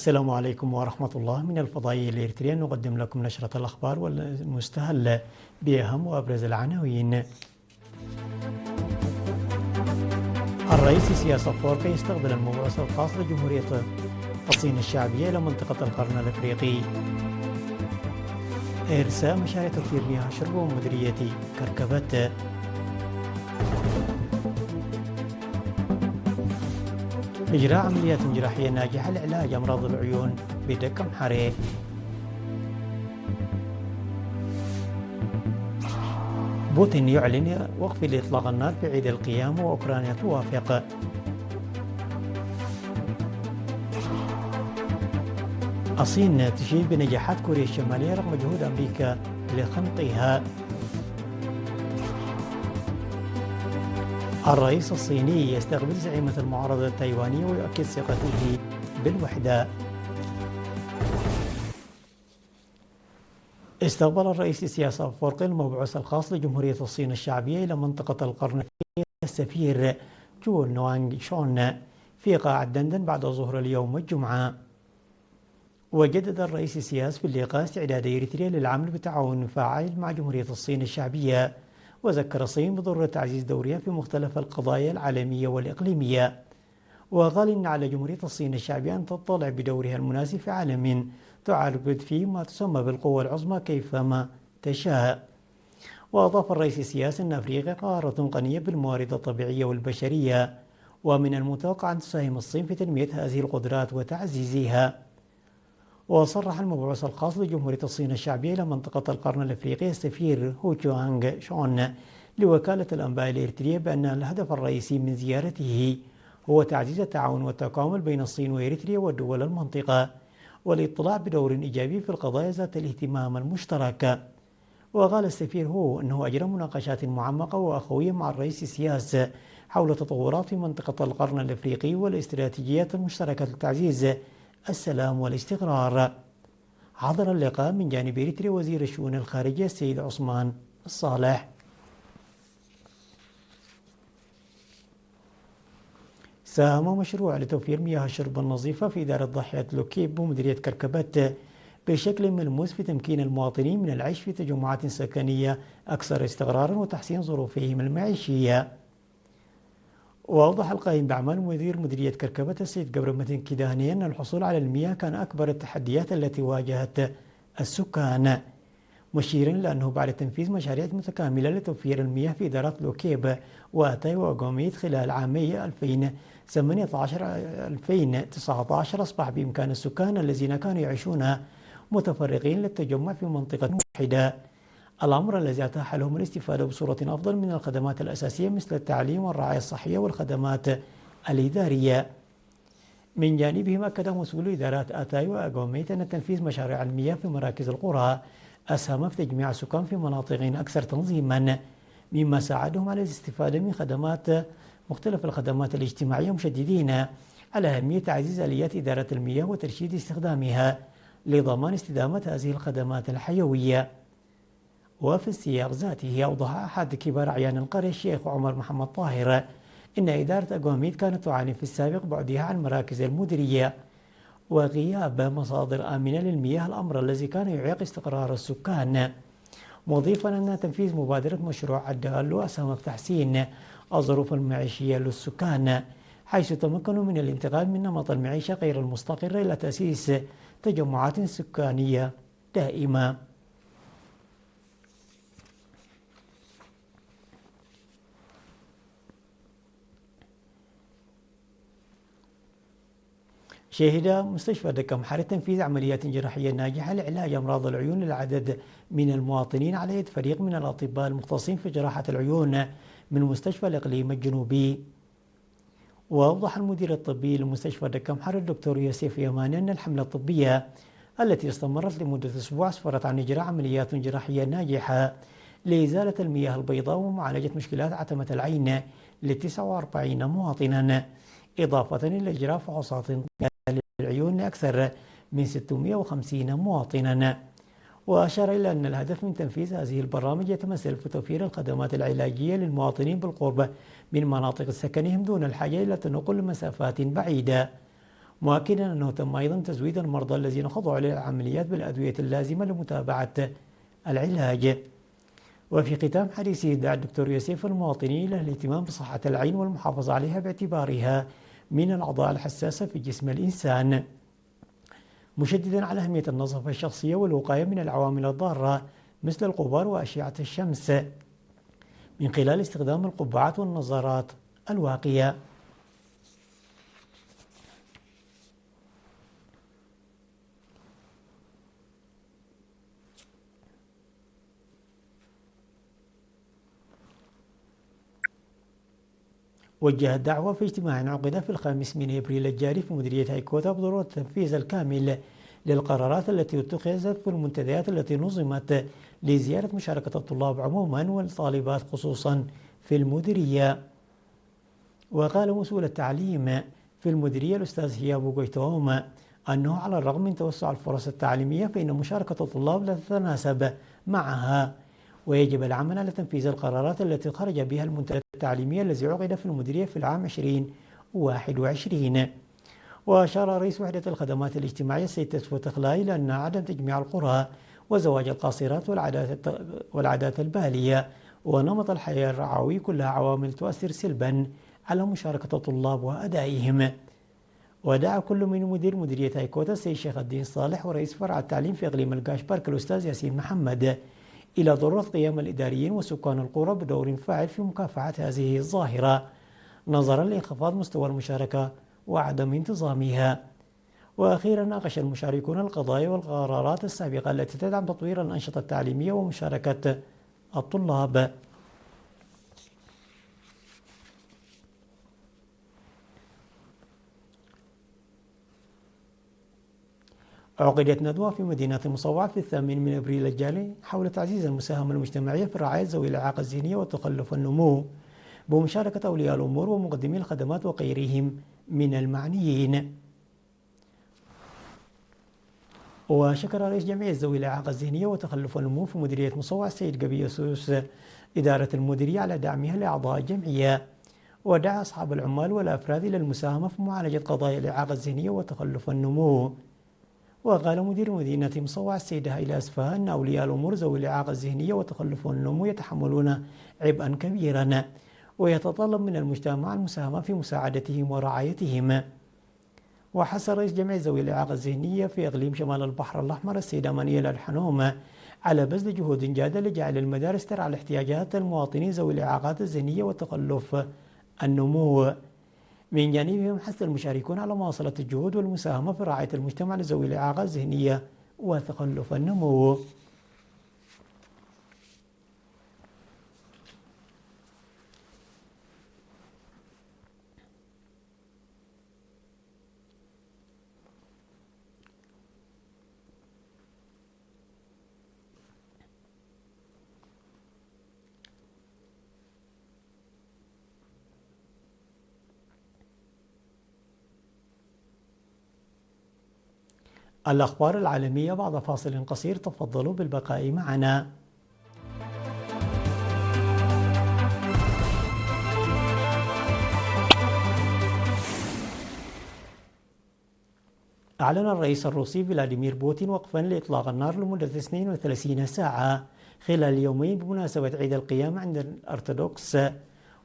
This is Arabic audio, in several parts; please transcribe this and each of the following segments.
السلام عليكم ورحمة الله. من الفضائية الإريترية نقدم لكم نشرة الأخبار والمستهل بأهم وأبرز العناوين. الرئيس إسياس أفورقي يستقبل المبعوث الخاص لجمهورية الصين الشعبية إلى منطقة القرن الأفريقي. إرساء مشاريع تطوير مياه الشرب ومديرية كركبت. إجراء عمليات جراحية ناجحة لعلاج أمراض العيون بدكم حري. بوتين يعلن وقف لإطلاق النار في عيد القيامة وأوكرانيا توافق. الصين تشيد بنجاحات كوريا الشمالية رغم جهود أمريكا لخنقها. الرئيس الصيني يستقبل زعيمة المعارضة التايوانية ويؤكد ثقته بالوحدة. استقبل الرئيس إسياس أفورقي المبعوث الخاص لجمهورية الصين الشعبية إلى منطقة القرن السفير جو نوانغ شون في قاعة دندن بعد ظهر اليوم الجمعة. وجدد الرئيس إسياس في اللقاء استعداد إريتريا للعمل بتعاون فاعل مع جمهورية الصين الشعبية، وذكر الصين بضرورة تعزيز دورها في مختلف القضايا العالمية والإقليمية، وقال إن على جمهورية الصين الشعبية أن تطلع بدورها المناسب في عالم تعرض فيه ما تسمى بالقوى العظمى كيفما تشاء. وأضاف الرئيس السياسي أن أفريقيا قارة غنية بالموارد الطبيعية والبشرية، ومن المتوقع أن تساهم الصين في تنمية هذه القدرات وتعزيزها. وصرح المبعوث الخاص لجمهورية الصين الشعبية إلى منطقة القرن الأفريقي السفير هو تشوانغ شون لوكالة الأنباء الإريترية بأن الهدف الرئيسي من زيارته هو تعزيز التعاون والتكامل بين الصين وإريتريا ودول المنطقة، والاطلاع بدور إيجابي في القضايا ذات الاهتمام المشترك. وقال السفير هو أنه أجرى مناقشات معمقة وأخوية مع الرئيس السياس حول تطورات في منطقة القرن الأفريقي والاستراتيجيات المشتركة لتعزيز السلام والاستقرار. حضر اللقاء من جانب إريتريا وزير الشؤون الخارجية السيد عثمان الصالح. ساهم مشروع لتوفير مياه الشرب النظيفة في إدارة ضاحية لوكيب ومديرية كركبت بشكل ملموس في تمكين المواطنين من العيش في تجمعات سكنية أكثر استقرارا وتحسين ظروفهم المعيشية. وأوضح القائم بأعمال مديرية كركبت السيد قبر متن كداني أن الحصول على المياه كان أكبر التحديات التي واجهت السكان، مشيرا إلى أنه بعد تنفيذ مشاريع متكاملة لتوفير المياه في إدارات لوكيب وأتاي وأغوميد خلال عامي 2018-2019 أصبح بإمكان السكان الذين كانوا يعيشون متفرقين للتجمع في منطقة واحدة، الأمر الذي أتاح لهم الاستفادة بصورة أفضل من الخدمات الأساسية مثل التعليم والرعاية الصحية والخدمات الإدارية. من جانبهم أكد مسؤول إدارات آتاي وأغوميت أن تنفيذ مشاريع المياه في مراكز القرى أسهم في تجميع السكان في مناطق أكثر تنظيما، مما ساعدهم على الاستفادة من مختلف الخدمات الاجتماعية، مشددين على أهمية تعزيز آليات إدارة المياه وترشيد استخدامها لضمان استدامة هذه الخدمات الحيوية. وفي السياق ذاته أوضح أحد كبار أعيان القرية الشيخ عمر محمد طاهر إن إدارة أغوميد كانت تعاني في السابق بعدها عن مراكز المديرية وغياب مصادر آمنة للمياه، الأمر الذي كان يعيق استقرار السكان، مضيفا أن تنفيذ مبادرة مشروع الدالو أسهم في تحسين الظروف المعيشية للسكان، حيث تمكنوا من الانتقال من نمط المعيشة غير المستقرة إلى تأسيس تجمعات سكانية دائمة. شهد مستشفى دكم حرة تنفيذ عمليات جراحية ناجحة لعلاج أمراض العيون للعدد من المواطنين على يد فريق من الأطباء المختصين في جراحة العيون من مستشفى الإقليم الجنوبي. وأوضح المدير الطبي لمستشفى دكم حرة الدكتور يوسف يماني أن الحملة الطبية التي استمرت لمدة أسبوع أسفرت عن إجراء عمليات جراحية ناجحة لإزالة المياه البيضاء ومعالجة مشكلات عتمة العين ل 49 مواطنا، إضافة إلى إجراء فحوصات للعيون لأكثر من 650 مواطنا. وأشار إلى أن الهدف من تنفيذ هذه البرامج يتمثل في توفير الخدمات العلاجية للمواطنين بالقرب من مناطق سكنهم دون الحاجة إلى التنقل لمسافات بعيدة. مؤكدا أنه تم أيضا تزويد المرضى الذين خضعوا للعمليات بالأدوية اللازمة لمتابعة العلاج. وفي ختام حديثه دعا الدكتور يوسف المواطنين إلى الاهتمام بصحة العين والمحافظة عليها باعتبارها من الأعضاء الحساسة في جسم الإنسان، مشددا على أهمية النظافة الشخصية والوقاية من العوامل الضارة مثل الغبار وأشعة الشمس من خلال استخدام القبعات والنظارات الواقية. وجه الدعوة في اجتماع عقد في 5 من أبريل الجاري في مديرية هيكوتا بضرورة التنفيذ الكامل للقرارات التي اتخذت في المنتديات التي نظمت لزيادة مشاركة الطلاب عموما والطالبات خصوصا في المديرية. وقال مسؤول التعليم في المديرية الأستاذ هيابو غويتوما أنه على الرغم من توسع الفرص التعليمية فإن مشاركة الطلاب لا تتناسب معها، ويجب العمل على تنفيذ القرارات التي خرج بها المنتدى التعليمي الذي عقد في المديرية في العام 2021. وأشار رئيس وحدة الخدمات الاجتماعية السيد تسفو تخلاي إلى أن عدم تجميع القرى وزواج القاصرات والعادات البالية ونمط الحياة الرعوي كلها عوامل تؤثر سلبا على مشاركة الطلاب وأدائهم. ودعا كل من مدير مديرية هيكوتا السيد شيخ الدين صالح ورئيس فرع التعليم في إقليم القاش بارك الأستاذ ياسين محمد إلى ضرورة قيام الإداريين وسكان القرى بدور فاعل في مكافحة هذه الظاهرة نظرا لانخفاض مستوى المشاركة وعدم انتظامها. وأخيرا ناقش المشاركون القضايا والقرارات السابقة التي تدعم تطوير الأنشطة التعليمية ومشاركة الطلاب. عقدت ندوة في مدينة مصوع في 8 من أبريل الجاري حول تعزيز المساهمة المجتمعية في رعاية ذوي الإعاقة الذهنية وتخلف النمو بمشاركة أولياء الأمور ومقدمي الخدمات وغيرهم من المعنيين. وشكر رئيس جمعية ذوي الإعاقة الذهنية وتخلف النمو في مديرية مصوع السيد قبي يسوس إدارة المديرية على دعمها لأعضاء الجمعية، ودعا أصحاب العمال والأفراد إلى المساهمة في معالجة قضايا الإعاقة الذهنية وتخلف النمو. وقال مدير مدينة مصوع السيدة هيلا أسفها أن أولياء الأمور ذوي الإعاقة الذهنية وتخلف النمو يتحملون عبئا كبيرا ويتطلب من المجتمع المساهمة في مساعدتهم ورعايتهم. وحث رئيس جمعية ذوي الإعاقة الذهنية في إقليم شمال البحر الأحمر السيد أمانيل الحنوم على بذل جهود جادة لجعل المدارس ترعى لاحتياجات المواطنين ذوي الإعاقات الذهنية وتخلف النمو. من جانبهم حث المشاركون على مواصلة الجهود والمساهمة في رعاية المجتمع لذوي الإعاقة الذهنية وتخلف النمو. الأخبار العالمية بعد فاصل قصير، تفضلوا بالبقاء معنا. أعلن الرئيس الروسي فلاديمير بوتين وقفا لإطلاق النار لمدة 32 ساعة خلال يومين بمناسبة عيد القيامة عند الأرثوذكس.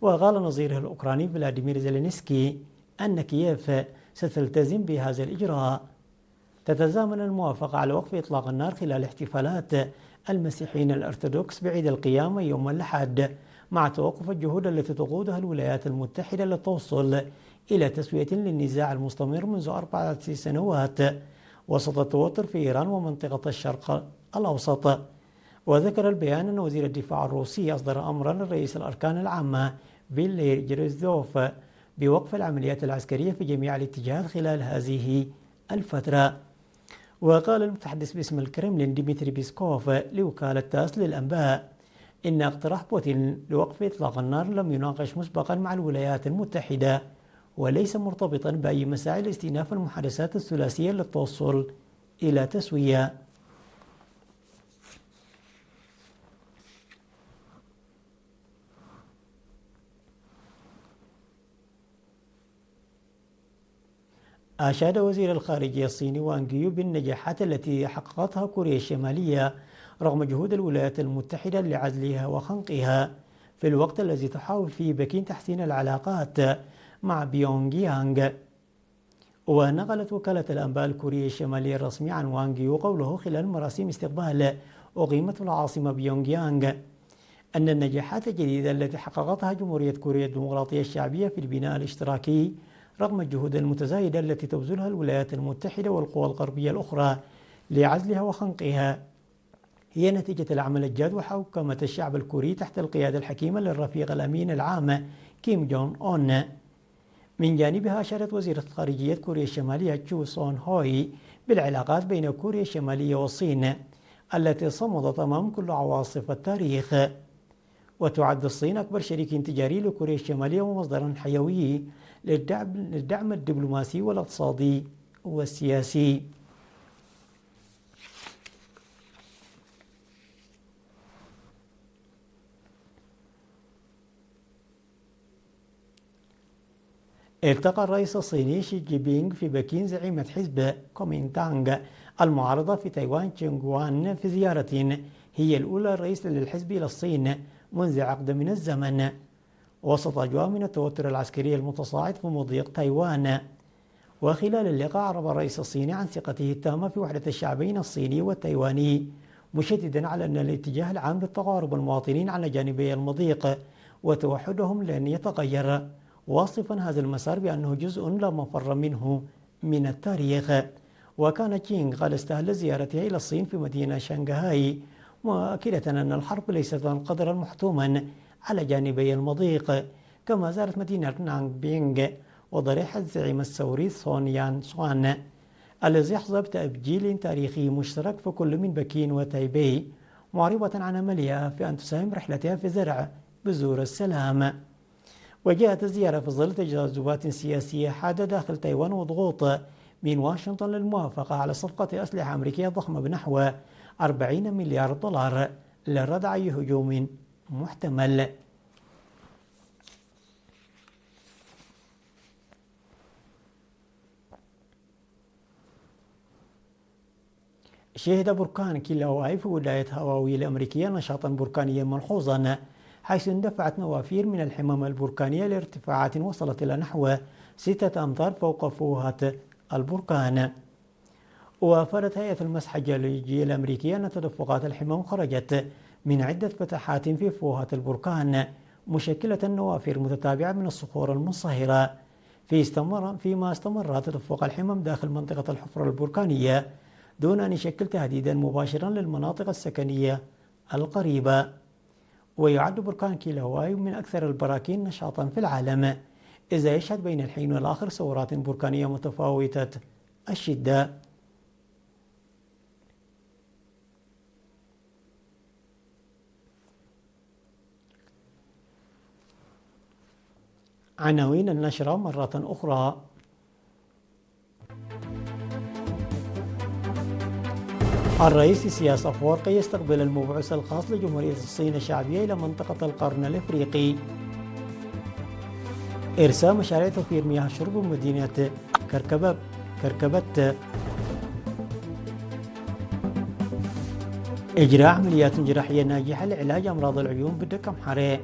وقال نظيره الأوكراني فلاديمير زيلينسكي أن كييف ستلتزم بهذا الإجراء. تتزامن الموافقة على وقف إطلاق النار خلال احتفالات المسيحيين الأرثوذكس بعيد القيامة يوم الأحد مع توقف الجهود التي تقودها الولايات المتحدة للتوصل إلى تسوية للنزاع المستمر منذ 4 سنوات وسط التوتر في إيران ومنطقة الشرق الأوسط. وذكر البيان أن وزير الدفاع الروسي أصدر أمرا لرئيس الأركان العامة فيلي جيرزدوف بوقف العمليات العسكرية في جميع الاتجاهات خلال هذه الفترة. وقال المتحدث باسم الكرملين ديمتري بيسكوف لوكالة تاس للأنباء إن اقتراح بوتين لوقف إطلاق النار لم يناقش مسبقا مع الولايات المتحدة وليس مرتبطا بأي مساعي لاستئناف المحادثات الثلاثية للتوصل إلى تسوية. أشاد وزير الخارجية الصيني وانغ يو بالنجاحات التي حققتها كوريا الشمالية رغم جهود الولايات المتحدة لعزلها وخنقها، في الوقت الذي تحاول فيه بكين تحسين العلاقات مع بيونغ يانغ. ونقلت وكالة الأنباء الكورية الشمالية الرسمية عن وانغ يو قوله خلال مراسم استقبال أقيمت العاصمة بيونغ يانغ أن النجاحات الجديدة التي حققتها جمهورية كوريا الديمقراطية الشعبية في البناء الاشتراكي رغم الجهود المتزايدة التي تبذلها الولايات المتحدة والقوى الغربية الأخرى لعزلها وخنقها هي نتيجة العمل الجاد وحوكمة الشعب الكوري تحت القيادة الحكيمة للرفيق الأمين العام كيم جون أون. من جانبها أشارت وزيرة خارجية كوريا الشمالية تشو سون هوي بالعلاقات بين كوريا الشمالية والصين التي صمدت أمام كل عواصف التاريخ. وتعد الصين أكبر شريك تجاري لكوريا الشمالية ومصدرا حيوي للدعم الدبلوماسي والاقتصادي والسياسي. التقى الرئيس الصيني شي جي بينغ في بكين زعيمة حزب كومينتانغ المعارضة في تايوان تشينغوان في زيارة هي الأولى الرئيس للحزب إلى الصين منذ عقد من الزمن، وسط أجواء من التوتر العسكري المتصاعد في مضيق تايوان. وخلال اللقاء عرب الرئيس الصيني عن ثقته التامة في وحدة الشعبين الصيني والتايواني، مشددا على أن الاتجاه العام للتقارب المواطنين على جانبي المضيق وتوحدهم لن يتغير، واصفا هذا المسار بأنه جزء لا مفر منه من التاريخ. وكان تشينغ قد استهل زيارتها إلى الصين في مدينة شنغهاي مؤكدة أن الحرب ليست قدرا محتوما على جانبي المضيق، كما زارت مدينة نانغ بينغ وضريح الزعيم الثوري سون يان سوان الذي يحظى بتأجيل تاريخي مشترك في كل من بكين وتايبي، معربة عن أملها في أن تساهم رحلتها في زرع بذور السلام. وجاءت الزيارة في ظل تجاذبات سياسية حادة داخل تايوان وضغوط من واشنطن للموافقة على صفقة أسلحة أمريكية ضخمة بنحو 40 مليار دولار لردع أي هجوم محتمل. شهد بركان كيلاواي في ولاية هاواي الأمريكية نشاطا بركانيا ملحوظا، حيث اندفعت نوافير من الحمم البركانية لارتفاعات وصلت إلى نحو 6 أمتار فوق فوهة البركان. وأفادت هيئة المسح الجيولوجية الأمريكية أن تدفقات الحمم خرجت من عدة فتحات في فوهة البركان مشكلة نوافير متتابعة من الصخور المنصهرة، فيما استمر تدفق الحمم داخل منطقة الحفرة البركانية دون أن يشكل تهديدا مباشرا للمناطق السكنية القريبة. ويعد بركان كيلاواي من أكثر البراكين نشاطا في العالم، إذا يشهد بين الحين والآخر ثورات بركانية متفاوتة الشدة. عناوين النشرة مرة أخرى: الرئيس إسياس أفورقي يستقبل المبعوث الخاص لجمهورية الصين الشعبية إلى منطقة القرن الإفريقي. إرساء مشاريع توفير مياه الشرب بمدينة كركبت. إجراء عمليات جراحية ناجحة لعلاج أمراض العيون بالدكم حري.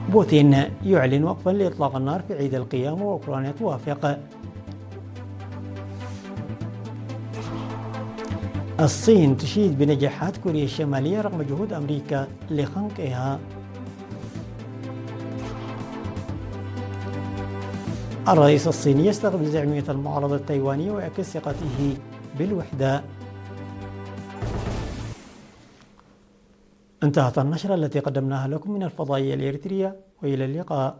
بوتين يعلن وقفا لإطلاق النار في عيد القيامة وأوكرانيا توافق. الصين تشيد بنجاحات كوريا الشمالية رغم جهود أمريكا لخنقها. الرئيس الصيني يستقبل زعيمية المعارضة التايوانية ويعكس ثقته بالوحدة. انتهت النشرة التي قدمناها لكم من الفضائية الإريترية، وإلى اللقاء.